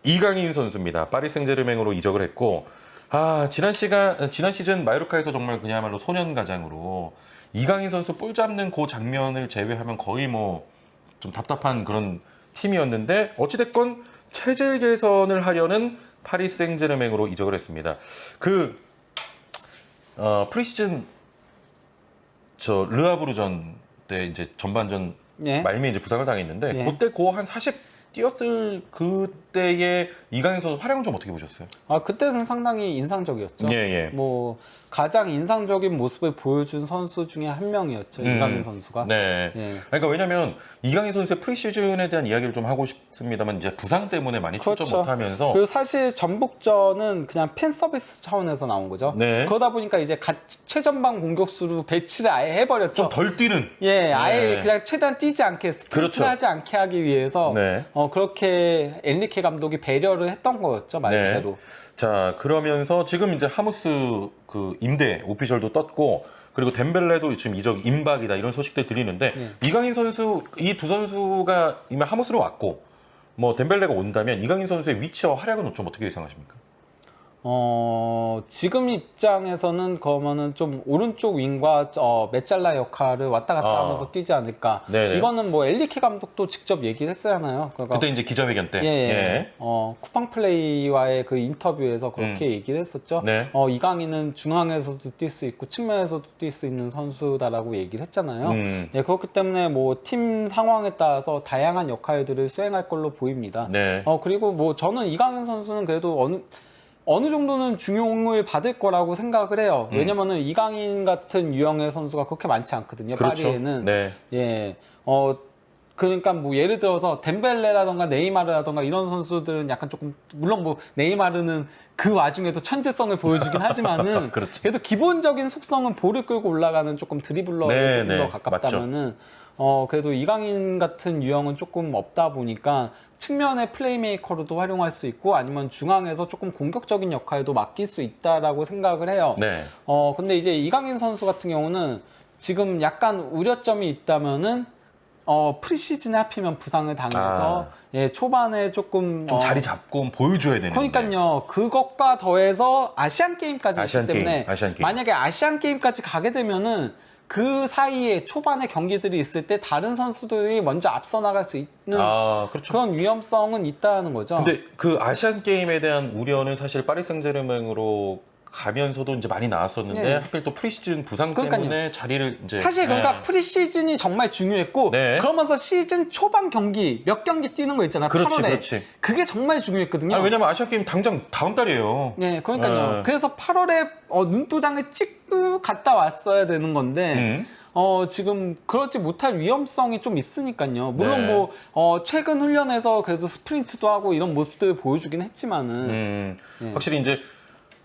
이강인 선수입니다. 파리 생제르맹으로 이적을 했고, 지난 시즌 마요르카에서 정말 그야말로 소년가장으로 이강인 선수 볼 잡는 그 장면을 제외하면 거의 뭐 좀 답답한 그런 팀이었는데, 어찌됐건 체질 개선을 하려는 파리 생제르맹으로 이적을 했습니다. 프리시즌 르하브르전 때 이제 전반전 네. 말미에 이제 부상을 당했는데, 네. 그때 한 40 뛰었을 그때의 이강인 선수 활약은 좀 어떻게 보셨어요? 그때는 상당히 인상적이었죠. 예. 뭐 가장 인상적인 모습을 보여준 선수 중에 한 명이었죠. 이강인 선수가. 네. 예. 그러니까 왜냐면 이강인 선수의 프리시즌에 대한 이야기를 좀 하고 싶습니다만, 이제 부상 때문에 많이 출전 그렇죠. 못하면서. 그리고 사실 전북전은 그냥 팬 서비스 차원에서 나온 거죠. 네. 그러다 보니까 이제 최전방 공격수로 배치를 아예 해버렸죠. 좀 덜 뛰는. 예, 아예 네. 그냥 최대한 뛰지 않게 스프린트를 그렇죠. 하지 않게 하기 위해서 네. 그렇게 엔리케 감독이 배려를 했던 거였죠, 말 그대로. 네. 자, 그러면서 지금 이제 하무스 그 임대 오피셜도 떴고, 그리고 덴벨레도 지금 이적 임박이다 이런 소식들 들리는데, 이강인 선수, 이 두 선수가 이미 하무스로 왔고, 뭐 덴벨레가 온다면 이강인 선수의 위치와 활약은 좀 어떻게 예상하십니까? 지금 입장에서는 그러면은 좀 오른쪽 윙과 메짤라 역할을 왔다 갔다 하면서 뛰지 않을까. 네네. 이거는 뭐 엘리케 감독도 직접 얘기를 했잖아요. 그러니까 그때 이제 기자회견 때. 예. 쿠팡 플레이와의 그 인터뷰에서 그렇게 얘기를 했었죠. 네. 이강인은 중앙에서도 뛸 수 있고 측면에서도 뛸 수 있는 선수다라고 얘기를 했잖아요. 예, 그렇기 때문에 뭐 팀 상황에 따라서 다양한 역할들을 수행할 걸로 보입니다. 네. 그리고 뭐 저는 이강인 선수는 그래도 어느 정도는 중용을 받을 거라고 생각을 해요. 왜냐면은 이강인 같은 유형의 선수가 그렇게 많지 않거든요. 그렇죠. 파리에는. 네. 예. 그러니까 뭐 예를 들어서 덴벨레라던가 네이마르라던가 이런 선수들은 약간 조금, 물론 뭐 네이마르는 그 와중에도 천재성을 보여주긴 하지만은 그렇죠. 그래도 기본적인 속성은 볼을 끌고 올라가는 조금 드리블러에 네, 조금 네. 더 가깝다면은 그래도 이강인 같은 유형은 조금 없다 보니까 측면의 플레이메이커로도 활용할 수 있고, 아니면 중앙에서 조금 공격적인 역할도 맡길 수 있다라고 생각을 해요. 네. 근데 이제 이강인 선수 같은 경우는 지금 약간 우려점이 있다면은 프리시즌에 하필이면 부상을 당해서 예, 초반에 조금 좀 자리 잡고 보여줘야 되는데. 그러니까요. 그것과 더해서 아시안 게임까지 있기 때문에 아시안 게임. 만약에 아시안 게임까지 가게 되면은 그 사이에 초반에 경기들이 있을 때 다른 선수들이 먼저 앞서 나갈 수 있는 그렇죠. 그런 위험성은 있다는 거죠. 근데 그 아시안 게임에 대한 우려는 사실 파리 생제르맹으로 가면서도 이제 많이 나왔었는데, 네. 하필 또 프리시즌 부상 그러니까요. 때문에 자리를 이제. 사실 그러니까 프리시즌이 정말 중요했고, 네. 그러면서 시즌 초반 경기 몇 경기 뛰는 거 있잖아요. 그렇지, 8월에. 그렇지. 그게 정말 중요했거든요. 왜냐면 아시안 게임 당장 다음 달이에요. 네, 그러니까요. 네. 그래서 8월에 눈도장을 찍고 갔다 왔어야 되는 건데, 지금 그렇지 못할 위험성이 좀 있으니까요. 물론 네. 뭐 최근 훈련에서 그래도 스프린트도 하고 이런 모습들을 보여주긴 했지만은 확실히 이제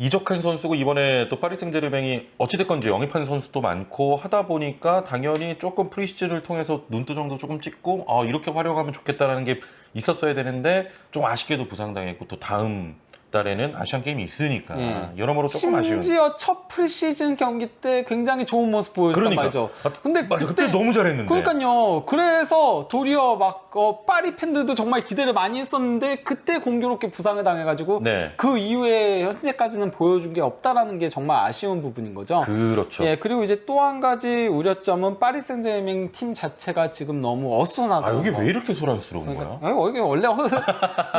이적한 선수고, 이번에 또 파리 생제르맹이 어찌됐건 이제 영입한 선수도 많고 하다 보니까 당연히 조금 프리시즌을 통해서 눈도장도 조금 찍고 이렇게 활용하면 좋겠다라는 게 있었어야 되는데, 좀 아쉽게도 부상당했고, 또 다음 달에는 아시안 게임이 있으니까 여러모로 조금 아쉬운. 심지어 첫 프리시즌 경기 때 굉장히 좋은 모습 보여줬단 그러니까. 말이죠. 근데 그때 너무 잘했는데. 그러니까요. 그래서 도리어 막 파리 팬들도 정말 기대를 많이 했었는데, 그때 공교롭게 부상을 당해가지고 네. 그 이후에 현재까지는 보여준 게 없다라는 게 정말 아쉬운 부분인 거죠. 그렇죠. 예, 그리고 이제 또 한 가지 우려점은 파리 생제르맹 팀 자체가 지금 너무 어수선하다. 여기 왜 이렇게 소란스러운 거야? 여기 원래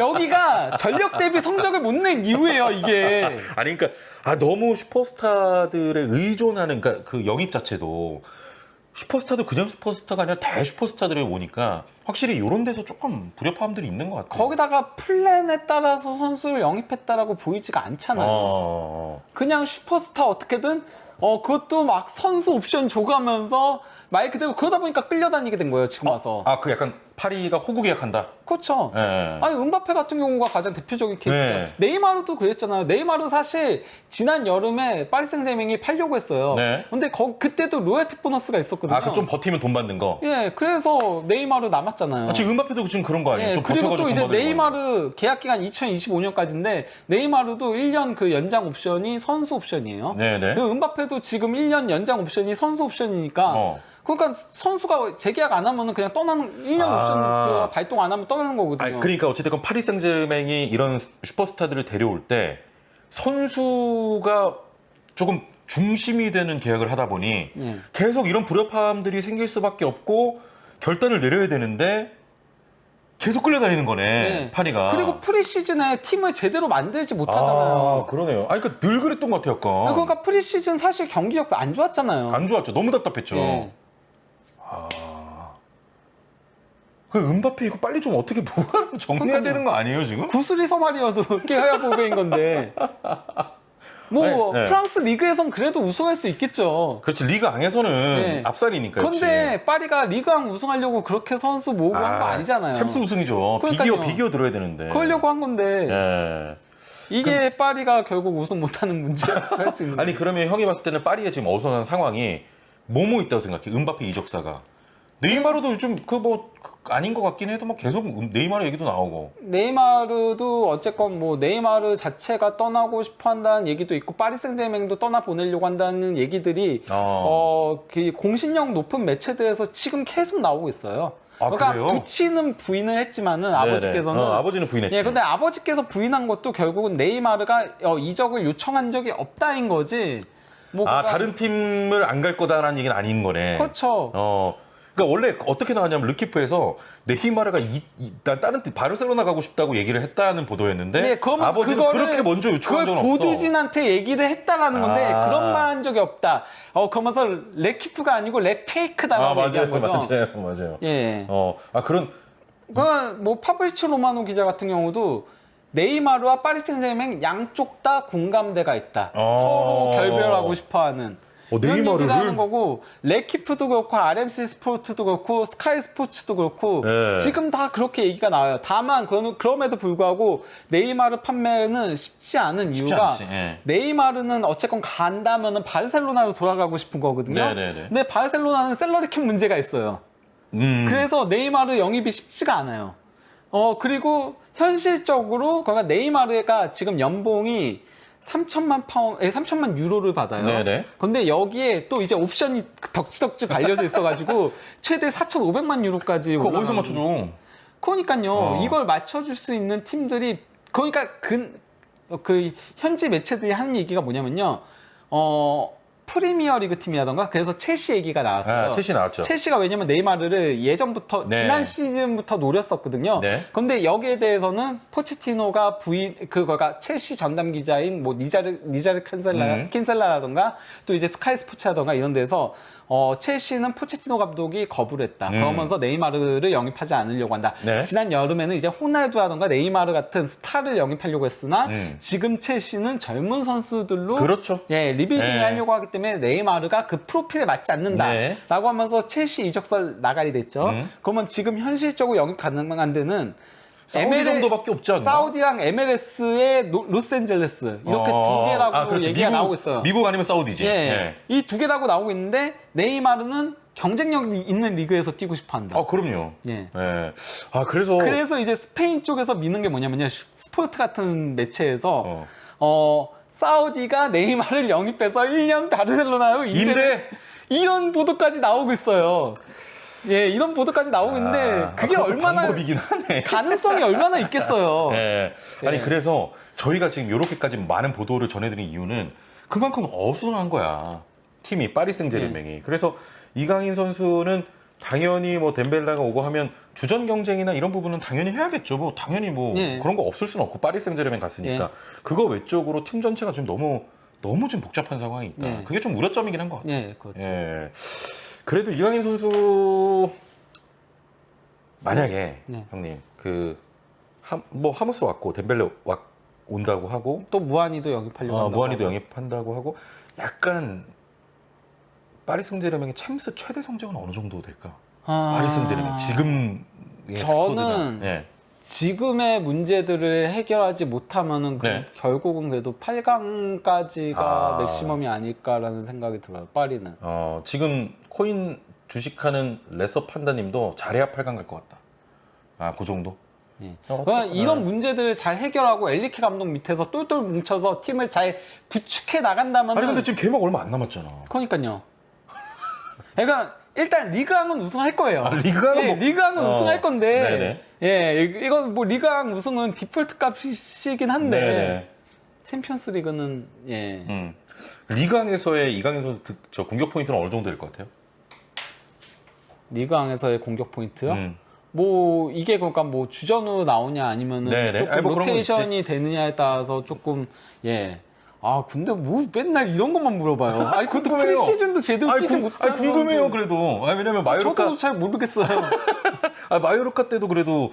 여기가 전력 대비 성적을 못 낸 이유예요, 이게. 아니 그러니까 너무 슈퍼스타들에 의존하는, 그러니까 그 영입 자체도 슈퍼스타도 그냥 슈퍼스타가 아니라 대슈퍼스타들이 오니까 확실히 이런 데서 조금 불협화음들이 있는 것 같아요. 거기다가 플랜에 따라서 선수를 영입했다라고 보이지가 않잖아요. 그냥 슈퍼스타 어떻게든 그것도 막 선수 옵션 줘가면서 말 그대로 그러다 보니까 끌려다니게 된 거예요, 지금 와서. 그 약간 파리가 호구 계약한다. 그렇죠. 네. 아니 은바페 같은 경우가 가장 대표적인 케이스죠. 네. 네이마르도 그랬잖아요. 네이마르 사실 지난 여름에 파리 생제르맹이 팔려고 했어요. 네. 근데 그때도 로열티 보너스가 있었거든요. 그 좀 버티면 돈 받는 거. 예, 그래서 네이마르 남았잖아요. 지금 은바페도 지금 그런 거 아니에요? 예, 좀 그리고 버텨가지고 또 이제 돈 받는 거. 네이마르 계약 기간 2025년까지인데 네이마르도 1년 그 연장 옵션이 선수 옵션이에요. 네네. 그리고 은바페도 지금 1년 연장 옵션이 선수 옵션이니까 그러니까 선수가 재계약 안 하면은 그냥 떠나는 1년 옵션 그 발동 안 하면 떠나는 거거든요. 아니, 그러니까 어쨌든 파리 생제르맹이 이런 슈퍼스타들을 데려올 때 선수가 조금 중심이 되는 계약을 하다 보니 계속 이런 불협화음들이 생길 수밖에 없고 결단을 내려야 되는데 계속 끌려다니는 거네, 파리가. 그리고 프리시즌에 팀을 제대로 만들지 못하잖아요. 그러네요. 아니, 그러니까 늘 그랬던 것 같아요, 약간. 그러니까 프리시즌 사실 경기력 안 좋았잖아요. 안 좋았죠. 너무 답답했죠. 예. 그 은바페 이거 빨리 좀 어떻게 보관해서 정리해야 되는 거 아니에요, 지금? 구슬이 서말이어도 깨어야 보배인 건데. 뭐 아니, 네. 프랑스 리그에선 그래도 우승할 수 있겠죠. 그렇지, 리그 앙에서는 앞살이니까. 근데 파리가 리그왕 우승하려고 그렇게 선수 모으고 한 거 아니잖아요. 챔스 우승이죠. 그러니까요. 비기어 들어야 되는데. 그러려고 한 건데 예. 이게 파리가 결국 우승 못하는 문제라고 할 수 있는. 아니, 그러면 형이 봤을 때는 파리에 지금 어수선한 상황이 뭐뭐 있다고 생각해? 은바페 이적사가. 네이마르도 요즘 아닌 것 같긴 해도 막 계속 네이마르 얘기도 나오고. 네이마르도 어쨌건 뭐 네이마르 자체가 떠나고 싶어 한다는 얘기도 있고 파리 생제르맹도 떠나 보내려고 한다는 얘기들이 그 공신력 높은 매체들에서 지금 계속 나오고 있어요. 그러니까 그래요? 부치는 부인을 했지만은 아버지께서는 아버지는 부인했지. 예, 근데 아버지께서 부인한 것도 결국은 네이마르가 이적을 요청한 적이 없다인 거지. 뭐 다른 팀을 안 갈 거다라는 얘기는 아닌 거네. 그렇죠. 그러니까 원래 어떻게 나왔냐면 르키프에서 네이마르가 다른 팀 바르셀로나 가고 싶다고 얘기를 했다는 보도였는데 아버지가 그렇게 먼저 요청한 적은 없어. 그걸 고두진한테 얘기를 했다라는 건데 그런 말 한 적이 없다. 그러면서 레키프가 아니고 레페이크다라고 얘기한 거죠. 맞아요. 예. 그런. 뭐 파브리치오 로마노 기자 같은 경우도 네이마르와 파리 생제르맹 양쪽 다 공감대가 있다. 서로 결별하고 싶어하는. 이런 얘기를 하는 거고 레키프도 그렇고 RMC 스포츠도 그렇고 스카이 스포츠도 그렇고 지금 다 그렇게 얘기가 나와요. 다만 그럼에도 불구하고 네이마르 판매는 쉽지 않은 이유가 네이마르는 어쨌건 간다면은 바르셀로나로 돌아가고 싶은 거거든요. 근데 바르셀로나는 샐러리캡 문제가 있어요. 그래서 네이마르 영입이 쉽지가 않아요. 그리고 현실적으로 그러니까 네이마르가 지금 연봉이 3천만 유로를 받아요. 근데 여기에 또 이제 옵션이 덕지덕지 발려져 있어가지고 최대 4,500만 유로까지 그거 올라가고. 어디서 맞춰줘? 그러니까요. 이걸 맞춰줄 수 있는 팀들이 그러니까 그 현지 매체들이 하는 얘기가 뭐냐면요. 프리미어리그 팀이라던가 그래서 첼시 얘기가 나왔어요. 첼시 나왔죠. 첼시가 왜냐면 네이마르를 예전부터 지난 시즌부터 노렸었거든요. 근데 여기에 대해서는 포체티노가 그거가 첼시 전담 기자인 뭐 니자르 킨셀라라던가 또 이제 스카이 스포츠라던가 이런 데서 첼시는 포체티노 감독이 거부를 했다. 그러면서 네이마르를 영입하지 않으려고 한다. 지난 여름에는 이제 호날두라던가 네이마르 같은 스타를 영입하려고 했으나 지금 첼시는 젊은 선수들로 리빌딩을 하려고 하기 때문에 네이마르가 그 프로필에 맞지 않는다라고 하면서 첼시 이적설 나가리 됐죠. 그러면 지금 현실적으로 영입 가능한 데는 사우디 정도밖에 없지 않나? 사우디랑 MLS의 로스앤젤레스 이렇게 두 개라고 얘기가 나오고 있어요. 미국 아니면 사우디지. 이 두 개라고 나오고 있는데 네이마르는 경쟁력 있는 리그에서 뛰고 싶어한다. 그럼요. 그래서 이제 스페인 쪽에서 미는 게 뭐냐면요. 스포츠 같은 매체에서 사우디가 네이마르를 영입해서 1년 바르셀로나로 임대 이런 보도까지 나오고 있어요. 이런 보도까지 나오고 있는데 그게 얼마나 방법이긴 하네. 가능성이 얼마나 있겠어요. 아니 그래서 저희가 지금 이렇게까지 많은 보도를 전해드린 이유는 그만큼 어수선한 거야. 팀이 파리 생제르맹이. 그래서 이강인 선수는 당연히 뭐 덴벨레가 오고 하면 주전 경쟁이나 이런 부분은 당연히 해야겠죠. 뭐 당연히 그런 거 없을 수는 없고 파리 생제르맹 갔으니까 그거 외적으로 팀 전체가 지금 너무 좀 복잡한 상황이 있다. 그게 좀 우려점이긴 한 것 같아요. 그렇죠. 그래도 이강인 선수 만약에 형님 하무스 왔고 덴벨레 온다고 하고 또 무한이도 영입하려고 무한이도 영입한다고 하고 약간 파리 생제르맹의 챔스 최대 성적은 어느 정도 될까? 파리 생제르맹 지금 저는 지금의 문제들을 해결하지 못하면은 결국은 그래도 8강까지가 맥시멈이 아닐까라는 생각이 들어요. 파리는. 지금 코인 주식하는 레서 판다님도 잘해야 8강 갈 것 같다. 그 정도. 그러니까 이런 문제들을 잘 해결하고 엘리케 감독 밑에서 똘똘 뭉쳐서 팀을 잘 구축해 나간다면. 아니 근데 지금 개막 얼마 안 남았잖아. 그러니까요. 그러니까 일단 리그왕은 우승할 거예요. 리그왕은 예, 뭐- 리그왕은 우승할 건데 네네. 예, 이건 뭐 리그왕 우승은 디폴트 값이긴 한데 네네. 챔피언스 리그는 예. 리그왕에서의 이강인 선수 저 공격 포인트는 어느 정도 될 것 같아요? 리그왕에서의 공격 포인트요? 음. 뭐 이게 그러니까 뭐 주전으로 나오냐 아니면은 네네. 조금 아니, 뭐 그런 건 로테이션이 되느냐에 따라서 조금 예. 아 근데 뭐 맨날 이런 것만 물어봐요. 아니 그것도 궁금해요. 프리시즌도 제대로 뛰지 못하는 궁금해요 선수. 그래도. 왜냐면 마요르카 저도 잘 모르겠어요. 마요르카 때도 그래도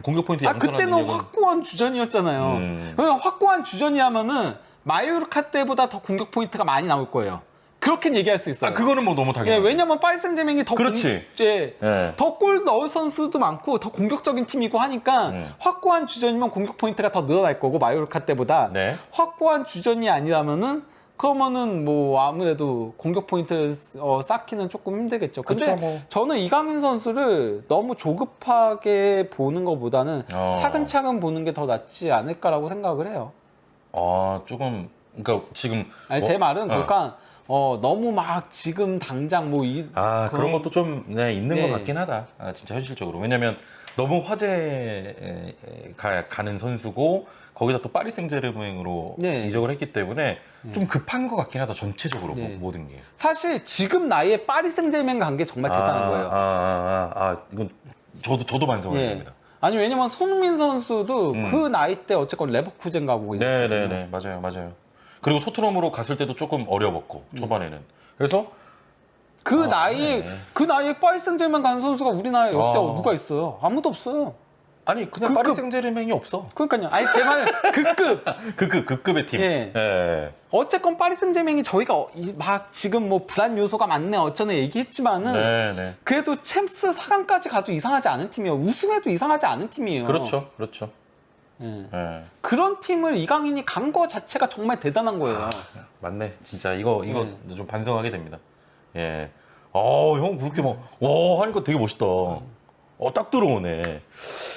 공격 포인트 아 양선한 그때는 능력은- 확고한 주전이었잖아요. 그러니까 확고한 주전이라면은 마요르카 때보다 더 공격 포인트가 많이 나올 거예요. 그렇게는 얘기할 수 있어요. 그거는 뭐 너무 예, 당연해. 왜냐면 파리 생제맹이 더 그렇지. 예. 더 골 넣을 선수도 많고 더 공격적인 팀이고 하니까 확고한 주전이면 공격 포인트가 더 늘어날 거고 마요르카 때보다 네. 확고한 주전이 아니라면은 그러면은 뭐 아무래도 공격 포인트 쌓기는 조금 힘들겠죠. 근데 그쵸, 뭐. 저는 이강인 선수를 너무 조급하게 보는 것보다는 차근차근 보는 게 더 낫지 않을까라고 생각을 해요. 조금 그러니까 지금 아니 제 말은 그러니까 너무 막 지금 당장 뭐 그런 것도 좀 있는 네. 것 같긴 하다. 진짜 현실적으로. 왜냐면 너무 화제에 가는 선수고 거기다 또 파리 생제르맹으로 네. 이적을 했기 때문에 좀 급한 것 같긴 하다. 전체적으로 네. 모든 게. 사실 지금 나이에 파리 생제르맹 간 게 정말 대단한 거예요. 이건 저도 반성해야 예. 됩니다. 아니 왜냐면 손흥민 선수도 그 나이 때 어쨌건 레버쿠젠 가고 있거든요. 네네네 맞아요. 그리고 토트넘으로 갔을 때도 조금 어려웠고 초반에는. 그래서 그 나이에 네. 그 나이에 파리 생제르맹 간 선수가 우리나라에 역대 아. 누가 있어요? 아무도 없어요. 아니 그냥 그 파리 급. 생제르맹이 없어. 그러니까요. 아니 제 말은 그 급. 급의 팀. 예. 예. 어쨌건 파리 생제르맹이 저희가 막 지금 뭐 불안 요소가 많네 어쩌네 얘기했지만은 네네. 그래도 챔스 4강까지 가도 이상하지 않은 팀이에요. 우승해도 이상하지 않은 팀이에요. 그렇죠. 예. 예. 그런 팀을 이강인이 간 거 자체가 정말 대단한 거예요. 맞네. 진짜 이거 네. 좀 반성하게 됩니다. 예. 형 그렇게 와 하니까 되게 멋있다. 딱 들어오네.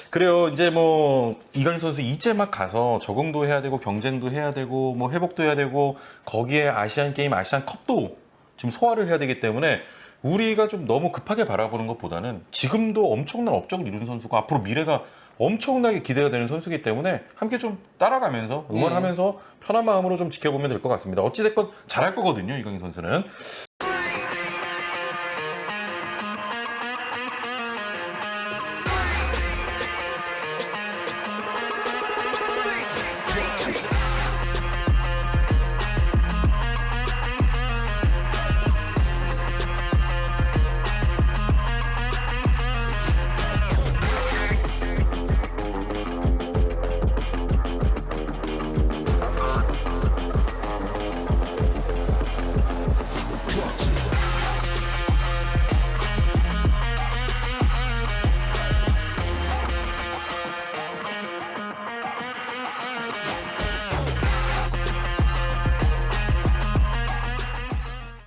그래요. 이제 뭐 이강인 선수 이제 막 가서 적응도 해야 되고 경쟁도 해야 되고 뭐 회복도 해야 되고 거기에 아시안 게임, 아시안 컵도 지금 소화를 해야 되기 때문에 우리가 좀 너무 급하게 바라보는 것보다는 지금도 엄청난 업적을 이룬 선수고 앞으로 미래가 엄청나게 기대가 되는 선수이기 때문에 함께 좀 따라가면서 응원하면서 편한 마음으로 좀 지켜보면 될 것 같습니다. 어찌됐건 잘할 거거든요, 이강인 선수는.